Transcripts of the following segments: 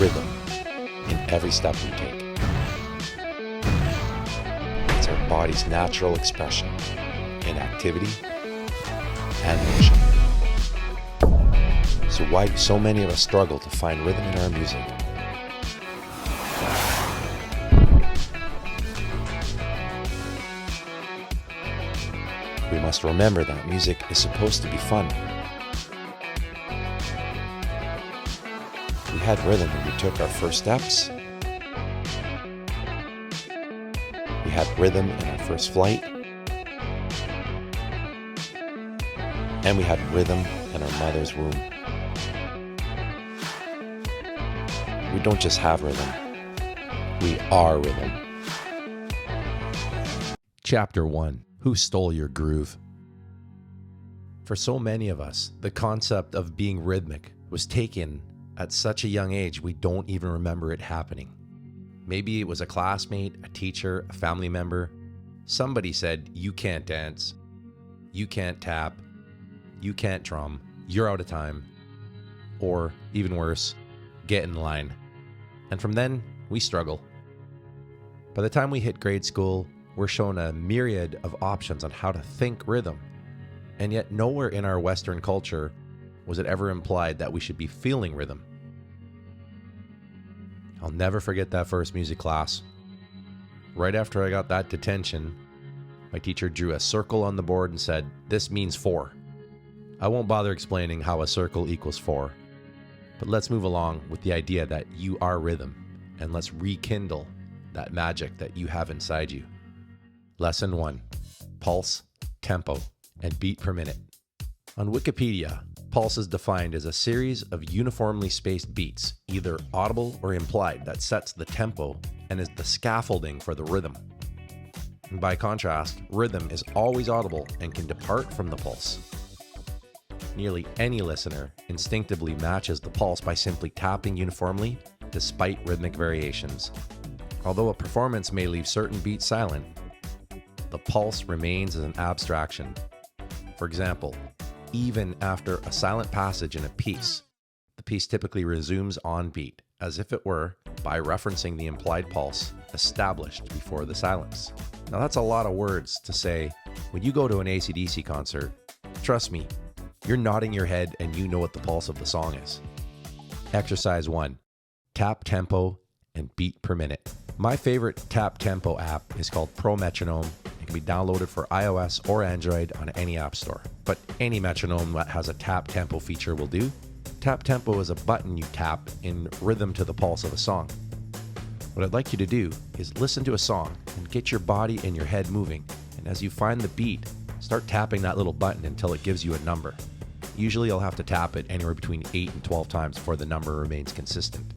rhythm in every step we take. It's our body's natural expression in activity and motion. So why do so many of us struggle to find rhythm in our music? We must remember that music is supposed to be fun. We had rhythm when we took our first steps. We had rhythm in our first flight. And we had rhythm in our mother's womb. We don't just have rhythm, we are rhythm. Chapter 1. Who stole your groove? For so many of us, the concept of being rhythmic was taken at such a young age we don't even remember it happening. Maybe it was a classmate, a teacher, a family member. Somebody said, you can't dance, you can't tap, you can't drum, you're out of time. Or, even worse, get in line. And from then, we struggle. By the time we hit grade school, we're shown a myriad of options on how to think rhythm. And yet nowhere in our Western culture was it ever implied that we should be feeling rhythm. I'll never forget that first music class. Right after I got that detention, my teacher drew a circle on the board and said, "This means 4." I won't bother explaining how a circle equals 4, but let's move along with the idea that you are rhythm, and let's rekindle that magic that you have inside you. Lesson 1. Pulse, tempo, and beat per minute. On Wikipedia, pulse is defined as a series of uniformly spaced beats, either audible or implied, that sets the tempo and is the scaffolding for the rhythm. And by contrast, rhythm is always audible and can depart from the pulse. Nearly any listener instinctively matches the pulse by simply tapping uniformly, despite rhythmic variations. Although a performance may leave certain beats silent, the pulse remains as an abstraction. For example, even after a silent passage in a piece, the piece typically resumes on beat, as if it were, by referencing the implied pulse established before the silence. Now that's a lot of words to say. When you go to an AC/DC concert, trust me, you're nodding your head and you know what the pulse of the song is. Exercise 1. Tap tempo and beat per minute. My favorite tap tempo app is called Pro Metronome. It can be downloaded for iOS or Android on any app store. But any metronome that has a tap tempo feature will do. Tap tempo is a button you tap in rhythm to the pulse of a song. What I'd like you to do is listen to a song and get your body and your head moving. And as you find the beat, start tapping that little button until it gives you a number. Usually you'll have to tap it anywhere between 8 and 12 times before the number remains consistent.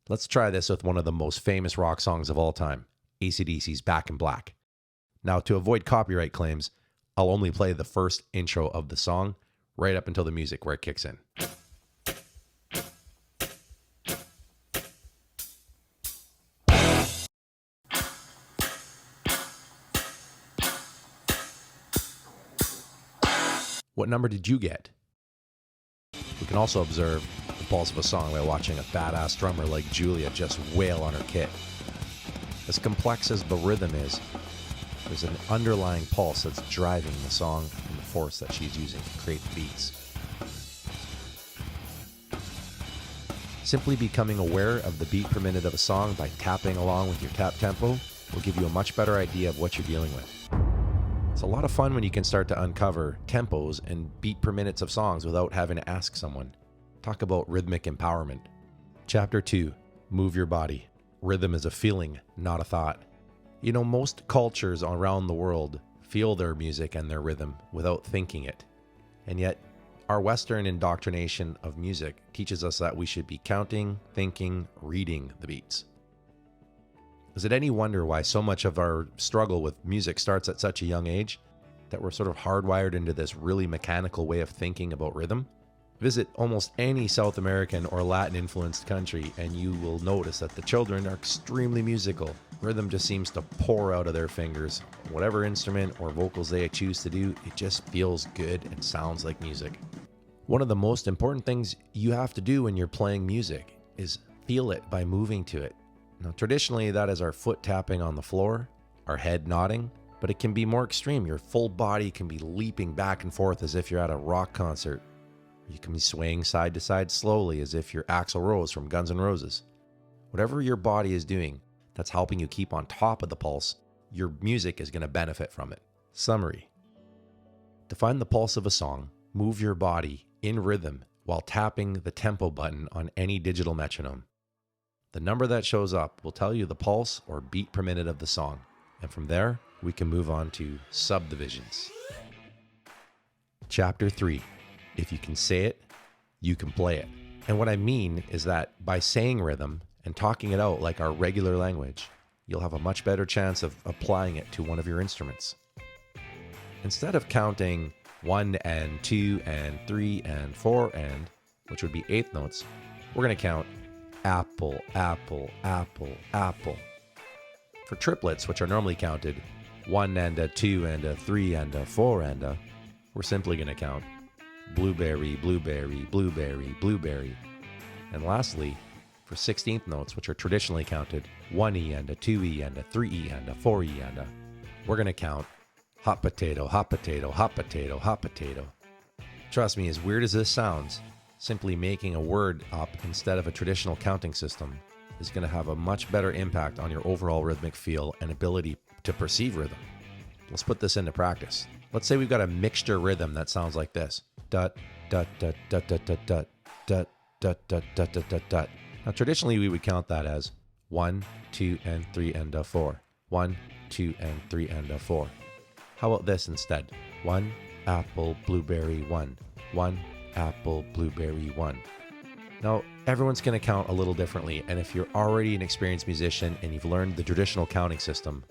Let's try this with one of the most famous rock songs of all time, AC/DC's Back in Black. Now, to avoid copyright claims, I'll only play the first intro of the song right up until the music where it kicks in. What number did you get? We can also observe the pulse of a song by watching a badass drummer like Julia just wail on her kit. As complex as the rhythm is, there's an underlying pulse that's driving the song and the force that she's using to create the beats. Simply becoming aware of the beat per minute of a song by tapping along with your tap tempo will give you a much better idea of what you're dealing with. It's a lot of fun when you can start to uncover tempos and beat per minutes of songs without having to ask someone. Talk about rhythmic empowerment. Chapter 2. Move your body. Rhythm is a feeling, not a thought. You know, most cultures around the world feel their music and their rhythm without thinking it. And yet, our Western indoctrination of music teaches us that we should be counting, thinking, reading the beats. Is it any wonder why so much of our struggle with music starts at such a young age? That we're sort of hardwired into this really mechanical way of thinking about rhythm? Visit almost any South American or Latin-influenced country and you will notice that the children are extremely musical. Rhythm just seems to pour out of their fingers. Whatever instrument or vocals they choose to do, it just feels good and sounds like music. One of the most important things you have to do when you're playing music is feel it by moving to it. Now, traditionally, that is our foot tapping on the floor, our head nodding, but it can be more extreme. Your full body can be leaping back and forth as if you're at a rock concert. You can be swaying side to side slowly as if you're Axl Rose from Guns N' Roses. Whatever your body is doing that's helping you keep on top of the pulse, your music is going to benefit from it. Summary. To find the pulse of a song, move your body in rhythm while tapping the tempo button on any digital metronome. The number that shows up will tell you the pulse or beat per minute of the song, and from there, we can move on to subdivisions. Chapter 3. If you can say it, you can play it. And what I mean is that by saying rhythm and talking it out like our regular language, you'll have a much better chance of applying it to one of your instruments. Instead of counting 1 and 2 and 3 and 4 and, which would be eighth notes, we're going to count apple, apple, apple, apple. For triplets, which are normally counted 1 and a 2 and a 3 and a 4 and a, we're simply going to count blueberry, blueberry, blueberry, blueberry. And lastly, for 16th notes, which are traditionally counted 1E and a 2E and a 3E and a 4E and a, we're going to count hot potato, hot potato, hot potato, hot potato. Trust me, as weird as this sounds, simply making a word up instead of a traditional counting system is going to have a much better impact on your overall rhythmic feel and ability to perceive rhythm. Let's put this into practice. Let's say we've got a mixture rhythm that sounds like this. Dut, dut, dut, dut, dut, dut, dut, dut, dut, dut, dut, dut, dut, dut. Now, traditionally, we would count that as 1, 2, and 3, and a 4. 1, 2, and 3, and a 4. How about this instead? 1, apple, blueberry, 1. 1, apple, blueberry, 1. Now, everyone's going to count a little differently, and if you're already an experienced musician and you've learned the traditional counting system,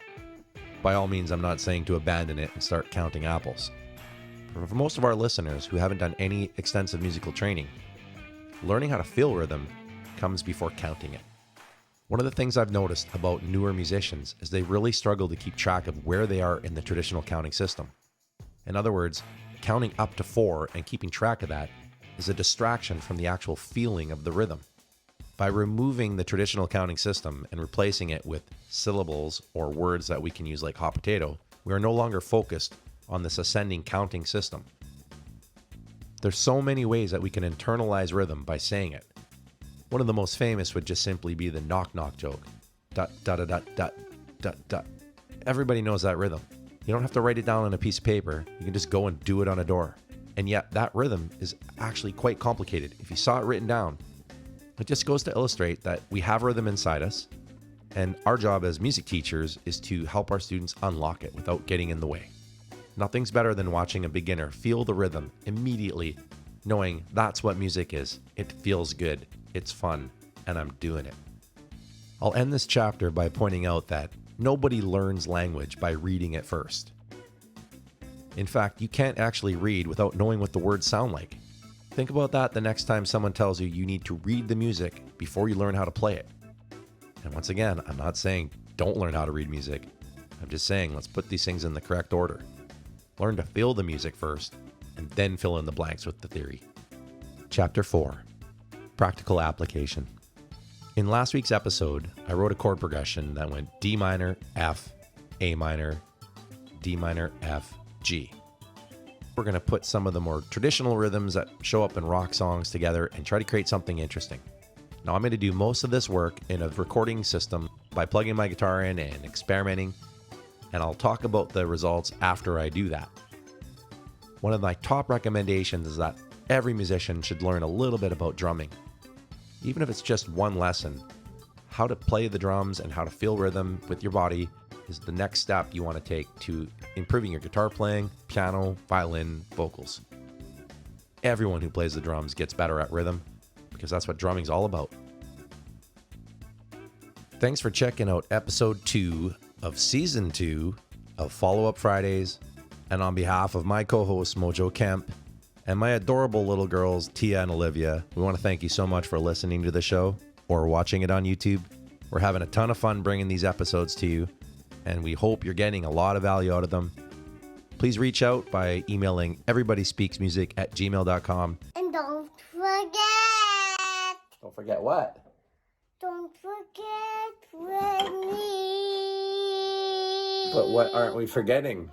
by all means, I'm not saying to abandon it and start counting apples. For most of our listeners who haven't done any extensive musical training, learning how to feel rhythm comes before counting it. One of the things I've noticed about newer musicians is they really struggle to keep track of where they are in the traditional counting system. In other words, counting up to 4 and keeping track of that is a distraction from the actual feeling of the rhythm. By removing the traditional counting system and replacing it with syllables or words that we can use like hot potato, we are no longer focused on this ascending counting system. There's so many ways that we can internalize rhythm by saying it. One of the most famous would just simply be the knock-knock joke. Dut, dut, dut, dut, dut, dut. Everybody knows that rhythm. You don't have to write it down on a piece of paper. You can just go and do it on a door. And yet that rhythm is actually quite complicated. If you saw it written down, it just goes to illustrate that we have rhythm inside us, and our job as music teachers is to help our students unlock it without getting in the way. Nothing's better than watching a beginner feel the rhythm immediately, knowing that's what music is. It feels good, it's fun, and I'm doing it. I'll end this chapter by pointing out that nobody learns language by reading it first. In fact, you can't actually read without knowing what the words sound like. Think about that the next time someone tells you you need to read the music before you learn how to play it. And once again, I'm not saying don't learn how to read music. I'm just saying let's put these things in the correct order. Learn to feel the music first, and then fill in the blanks with the theory. Chapter 4. Practical application. In last week's episode, I wrote a chord progression that went D minor, F, A minor, D minor, F, G. We're going to put some of the more traditional rhythms that show up in rock songs together and try to create something interesting. Now, I'm going to do most of this work in a recording system by plugging my guitar in and experimenting, and I'll talk about the results after I do that. One of my top recommendations is that every musician should learn a little bit about drumming. Even if it's just one lesson, how to play the drums and how to feel rhythm with your body is the next step you want to take to improving your guitar playing, piano, violin, vocals. Everyone who plays the drums gets better at rhythm because that's what drumming's all about. Thanks for checking out episode 2 of season 2 of Follow Up Fridays. And on behalf of my co-hosts Mojo Kemp and my adorable little girls Tia and Olivia, we want to thank you so much for listening to the show or watching it on YouTube. We're having a ton of fun bringing these episodes to you, and we hope you're getting a lot of value out of them. Please reach out by emailing everybodyspeaksmusic@gmail.com. And don't forget. Don't forget what? Don't forget with me. But what aren't we forgetting?